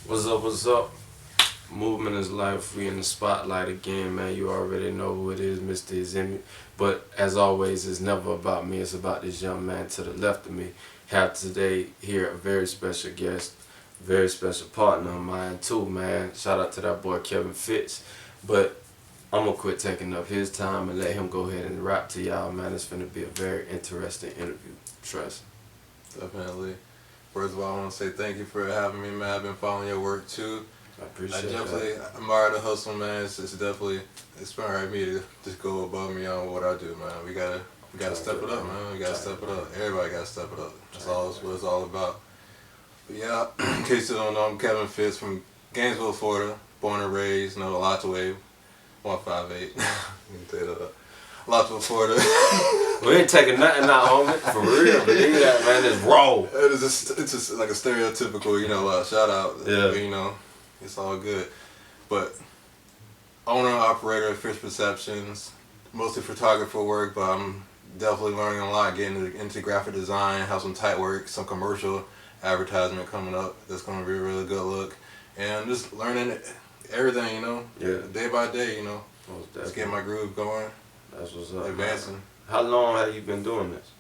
What's up, what's up? Movement is life. We in the spotlight again, man. You already know who it is, Mr. Izemi. But as always, it's never about me. It's about this young man to the left of me. Have today here a very special guest, very special partner of mine too, man. Shout out to that boy Kevin Fitz. But I'm gonna quit taking up his time and let him go ahead and rap to y'all, man. It's gonna be a very interesting interview. Trust. Definitely. First of all, I want to say thank you for having me, man. I've been following your work too. I appreciate I definitely that. admire the hustle, man. It's definitely inspiring me to just go above me on what I do, man. We gotta step it up, man. We gotta step it up. Everybody gotta step it up. That's all what it's all about. But yeah, in case you don't know, I'm Kevin Fitz from Gainesville, Florida. Born and raised, a lot to wave. 158. You can say that. Lots of Florida. We ain't taking nothing out, homie. For real, believe that, man. It's raw. It's just like a stereotypical, shout out. Yeah. It's all good. But owner and operator of Fitz Perceptions, mostly photographer work, but I'm definitely learning a lot, getting into graphic design, have some tight work, some commercial advertisement coming up that's going to be a really good look. And just learning everything, Yeah. day by day, Most just definitely. getting my groove going, That's what's up. advancing. Man. How long have you been doing this?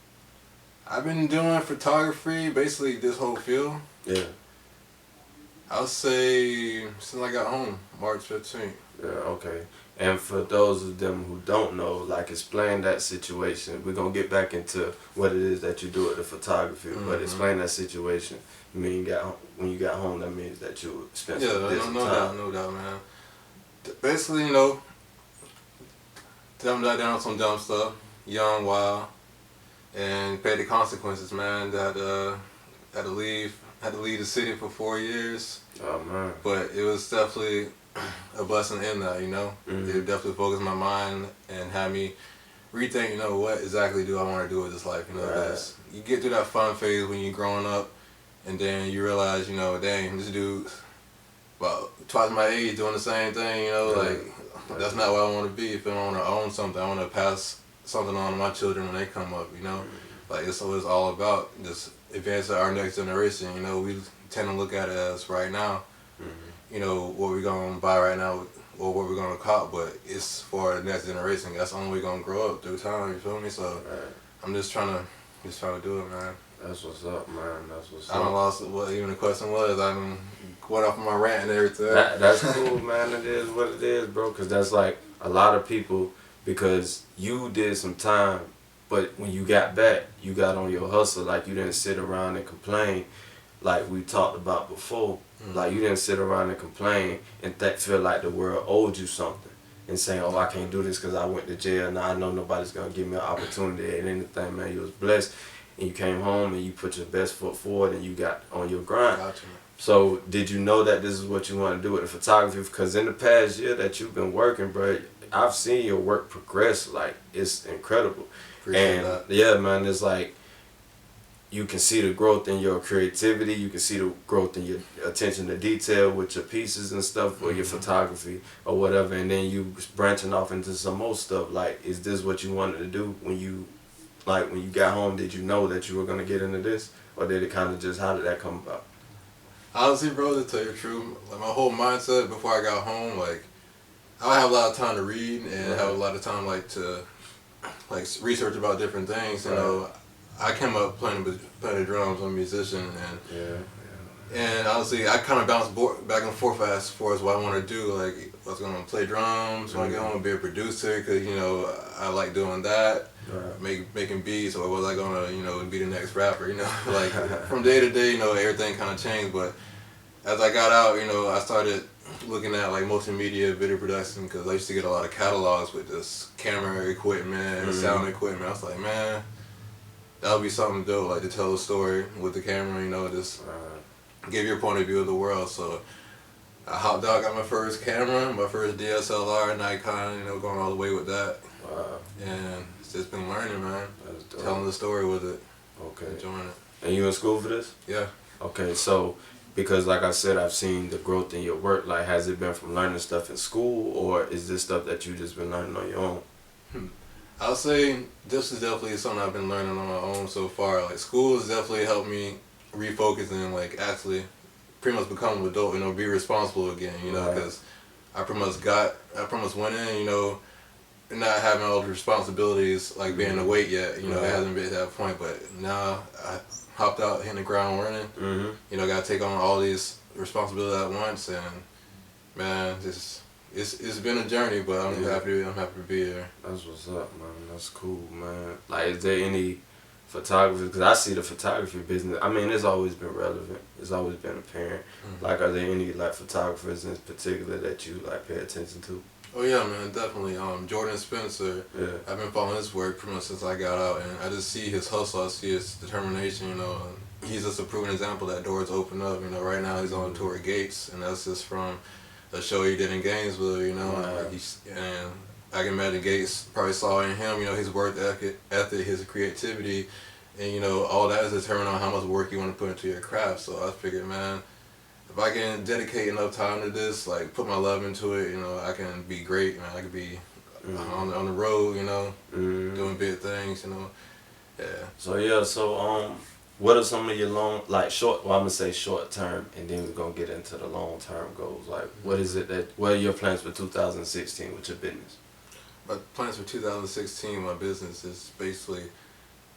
I've been doing photography, basically this whole field. Yeah. I'll say since I got home, March 15th. Yeah, okay. And for those of them who don't know, like explain that situation. We're gonna get back into what it is that you do with the photography, but explain that situation. You mean when you got home, that means that you spent Yeah, some no doubt, time. no doubt, man. Basically, dumb that down some dumb stuff, young, wild, and pay the consequences, man. That had to leave the city for 4 years, Oh man. but it was definitely a blessing in that, It definitely focused my mind and had me rethink, what exactly do I want to do with this life, Right. 'cause you get through that fun phase when you're growing up, and then you realize, dang, this dude about twice my age doing the same thing, that's not what I want to be. If I want to own something, I want to pass something on to my children when they come up, Like, it's what it's all about, just advancing our next generation, we tend to look at it as right now, what we're going to buy right now or what we're going to cop, but it's for the next generation. That's the only way we're going to grow up through time, you feel me? So Right. I'm just trying to do it, man. That's what's up, man. That's what's I don't up. lost what even the question was. I'm going off of my rant and everything. That's cool, man. It is what it is, bro. Cause that's like a lot of people. Because you did some time, but when you got back, you got on your hustle. Like you didn't sit around and complain, like we talked about before. Like you didn't sit around and complain and feel like the world owed you something, and saying, "Oh, I can't do this because I went to jail. Now I know nobody's gonna give me an opportunity and anything." Man, you was blessed, and you came home and you put your best foot forward and you got on your grind. Gotcha. So did you know that this is what you want to do with the photography? Because in the past year that you've been working, bro, I've seen your work progress. Like, it's incredible. Appreciate that. Yeah, man, it's like you can see the growth in your creativity. You can see the growth in your attention to detail with your pieces and stuff, or your photography or whatever. And then you branching off into some more stuff. Like, is this what you wanted to do when you got home? Did you know that you were gonna get into this, or did it kind of just, how did that come about? Honestly, bro, to tell you the truth, like my whole mindset before I got home, like I have a lot of time to read and have a lot of time to research about different things. I came up playing the drums. I'm a musician, and honestly, I kind of bounced back and forth as far as what I want to do. Like, I was gonna play drums, when I get home, be a producer, because I like doing that. Right. Making beats, or was I gonna be the next rapper? Like from day to day, everything kind of changed. But as I got out, I started looking at like multimedia video production, because I used to get a lot of catalogs with this camera equipment, sound equipment. I was like, man, that would be something dope, like to tell a story with the camera, just give your point of view of the world. So I hopped out, got my first camera, my first DSLR, Nikon, going all the way with that. Wow. And it's just been learning, man. That's dope. Telling the story with it. Okay. Enjoying it. And you in school for this? Yeah. Okay, so because like I said, I've seen the growth in your work. Like, has it been from learning stuff in school, or is this stuff that you just been learning on your own? I'll say this is definitely something I've been learning on my own so far. Like, school has definitely helped me refocus and like actually pretty much become an adult, you know, be responsible again, you know, Right. because I pretty much went in, you know, not having all the responsibilities like being a weight yet, you know, Right. it hasn't been at that point, but now I hopped out, hitting the ground running, Mm-hmm. you know, got to take on all these responsibilities at once, and man, it's been a journey, but I'm happy to be there. That's what's up, man. That's cool, man. Like, is there any photographers? Because I see the photography business. I mean, it's always been relevant. It's always been apparent. Mm-hmm. Like, are there any like photographers in particular that you like pay attention to? Oh yeah, man, definitely. Jordan Spencer. Yeah. I've been following his work pretty much since I got out, and I just see his hustle. I see his determination. You know, and he's just a proven example that doors open up. You know, right now he's on tour at Gates, and that's just from a show he did in Gainesville. You know, Wow. like and I can imagine Gates probably saw in him, you know, his work ethic, his creativity, and you know, all that is determined on how much work you want to put into your craft. So I figured, man, if I can dedicate enough time to this, like put my love into it, you know, I can be great, man. I could be on the road, you know, doing big things, you know. Yeah. So yeah, what are some of your long, like short? Well, I'm gonna say short term, and then we're gonna get into the long term goals. Like, what is it what are your plans for 2016 with your business? My plans for 2016, my business is basically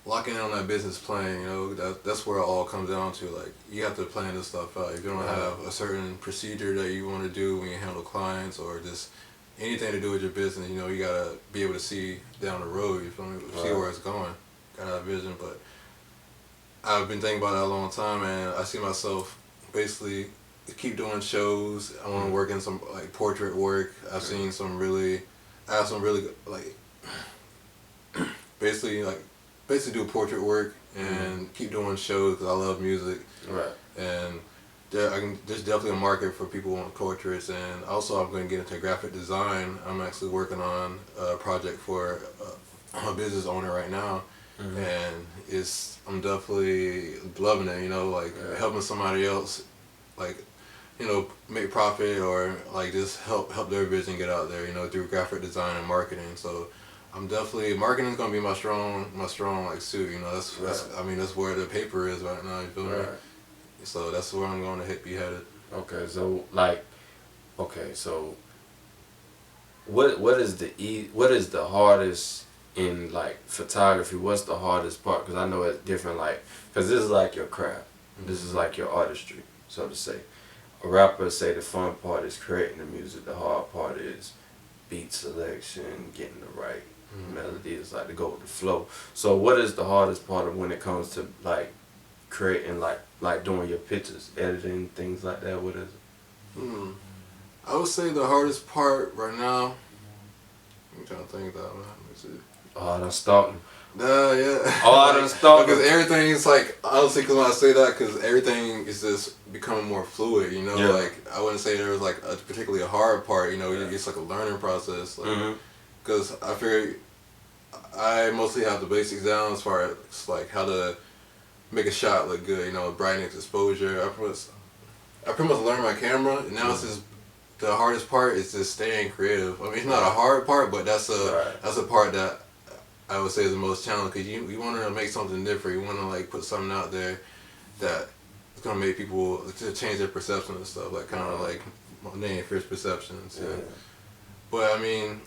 locking in on that business plan. You know, that's where it all comes down to. Like, you have to plan this stuff out. If you don't have a certain procedure that you want to do when you handle clients or just anything to do with your business, you know, you gotta be able to see down the road. You feel me? See where it's going. Gotta have vision. But I've been thinking about that a long time, and I see myself basically keep doing shows. I want to work in some like portrait work. I have some really good, like basically do portrait work and keep doing shows because I love music. Right. And there's definitely a market for people who want portraits, and also I'm going to get into graphic design. I'm actually working on a project for a business owner right now, and I'm definitely loving it. You know, like helping somebody else, like, you know, make profit or like just help their vision get out there. You know, through graphic design and marketing. So I'm definitely marketing's gonna be my strong like suit. You know, that's where the paper is right now. You feel me? So that's where I'm going to be headed. Okay, so what is the hardest in like photography? What's the hardest part? Because I know it's different. Like, because this is like your craft. This is like your artistry, so to say. A rapper say the fun part is creating the music. The hard part is beat selection, getting the right melody. It's like to go with the flow. So what is the hardest part of when it comes to like creating like doing your pictures, editing, things like that? What is it? I would say the hardest part right now, I'm trying to think of that, man. Let me see. Oh, that's starting. Yeah. Oh, I done started. Because everything's like, honestly, because when I say that, because everything is just becoming more fluid, you know? Yeah. Like, I wouldn't say there was like a particularly hard part, you know? It's like a learning process. Because I figure I mostly have the basics down as far as like how to make a shot look good, you know, brightness, exposure. I pretty much learned my camera, and now it's just the hardest part is just staying creative. I mean, it's not a hard part, but that's a part that I would say is the most challenging, because you want to make something different. You want to like put something out there that is gonna make people to change their perception and stuff, like kind of like first perceptions. Yeah. But I mean,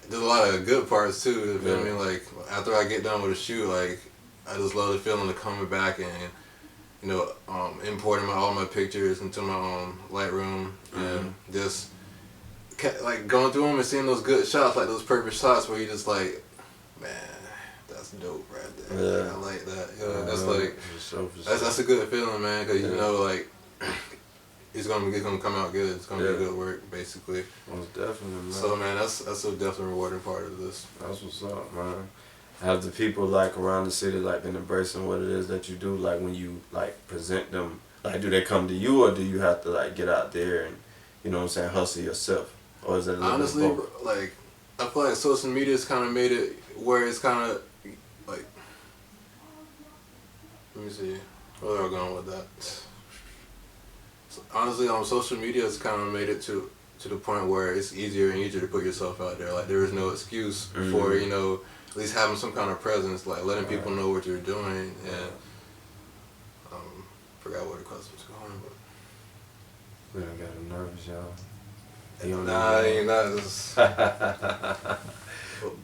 there's a lot of good parts too. You feel me? Like after I get done with a shoot, like I just love the feeling of coming back and, you know, importing all my pictures into my Lightroom and just like going through them and seeing those good shots, like those perfect shots where you just like, man, that's dope right there. Yeah. I like that. You know, that's like that's a good feeling, man, because you know, like it's gonna come out good. It's gonna be good work, basically. Most definitely, man. So man, that's a definitely rewarding part of this. That's what's up, man. Have the people like around the city like been embracing what it is that you do? Like when you like present them, like do they come to you, or do you have to like get out there and, you know what I'm saying, hustle yourself? Or is it a little honestly, bit both? like I feel like social media's kind of made it where it's kind of like, let me see, where am I going with that? So honestly, on social media, it's kind of made it to the point where it's easier and easier to put yourself out there. Like there is no excuse for, you know, at least having some kind of presence, like letting people know what you're doing. And forgot where the question's going, but We done got him nervous, y'all. He don't Nah, I ain't not.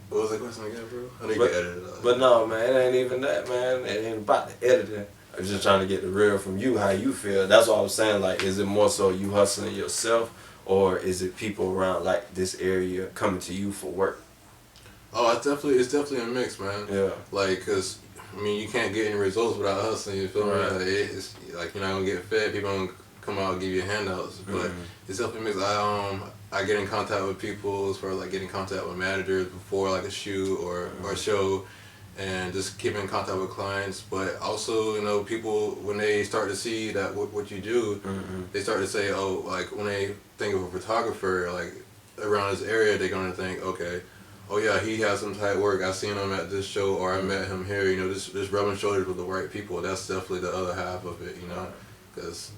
What was the question again, bro? I know you can edit it out. But no, man, it ain't even that, man. It ain't about the editing. I'm just trying to get the real from you, how you feel. That's what I was saying. Like, is it more so you hustling yourself, or is it people around like this area coming to you for work? Oh, it's definitely a mix, man. Yeah. Like, cause I mean, you can't get any results without hustling. You feel me? Right. Like, it's like you're not gonna get fed. People don't come out and give you handouts, but it's definitely a mix. I get in contact with people as far as like getting in contact with managers before like a shoot or a show, and just keep in contact with clients. But also, you know, people when they start to see that what you do, they start to say, oh, like when they think of a photographer like around this area, they're gonna think, okay, oh yeah, he has some tight work. I seen him at this show, or I met him here. You know, just rubbing shoulders with the right people. That's definitely the other half of it. You know, because.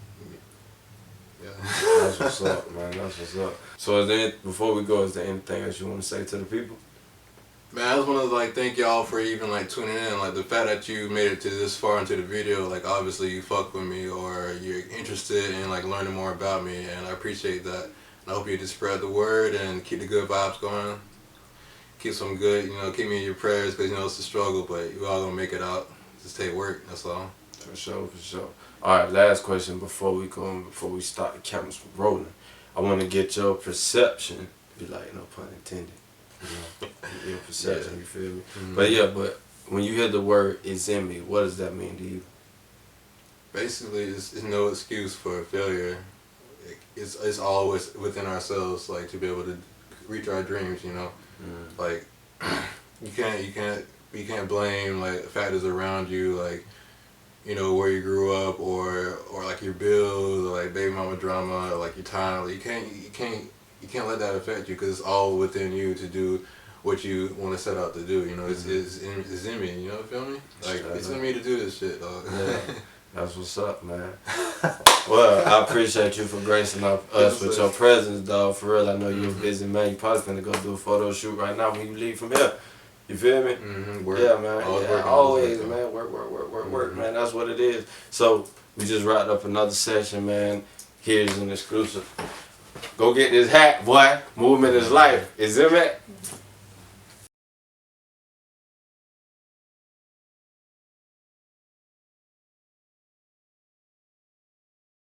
Yeah. That's what's up, man. That's what's up. So is there, before we go, is there anything else you want to say to the people? Man, I just want to like thank y'all for even like tuning in. Like the fact that you made it to this far into the video, like obviously you fuck with me or you're interested in like learning more about me, and I appreciate that. And I hope you just spread the word and keep the good vibes going. Keep some good, you know, keep me in your prayers because you know it's a struggle, but you all gonna make it out. Just take work. That's all. For sure, for sure. All right, last question before we start the cameras from rolling. I want to get your perception. Be like, no pun intended. You know, your perception. You feel me? But yeah, but when you hear the word "it's in me," what does that mean to you? Basically, it's no excuse for failure. It's always within ourselves, like to be able to reach our dreams. You know, like you can't blame like factors around you, like. You know, where you grew up or like your bills or like baby mama drama or like your time. Like, you can't let that affect you because it's all within you to do what you want to set out to do. You know, it's in me. You know, feel me? Like it's in me to do this shit, dog. Yeah, that's what's up, man. Well, I appreciate you for gracing us with your presence, dog. For real, I know you're a busy man. You probably finna go do a photo shoot right now when you leave from here. You feel me? Work. Yeah, man. Always, man. Work, Mm-hmm. man. That's what it is. So, we just wrapped up another session, man. Here's an exclusive. Go get this hat, boy. Movement is life. Is it, man?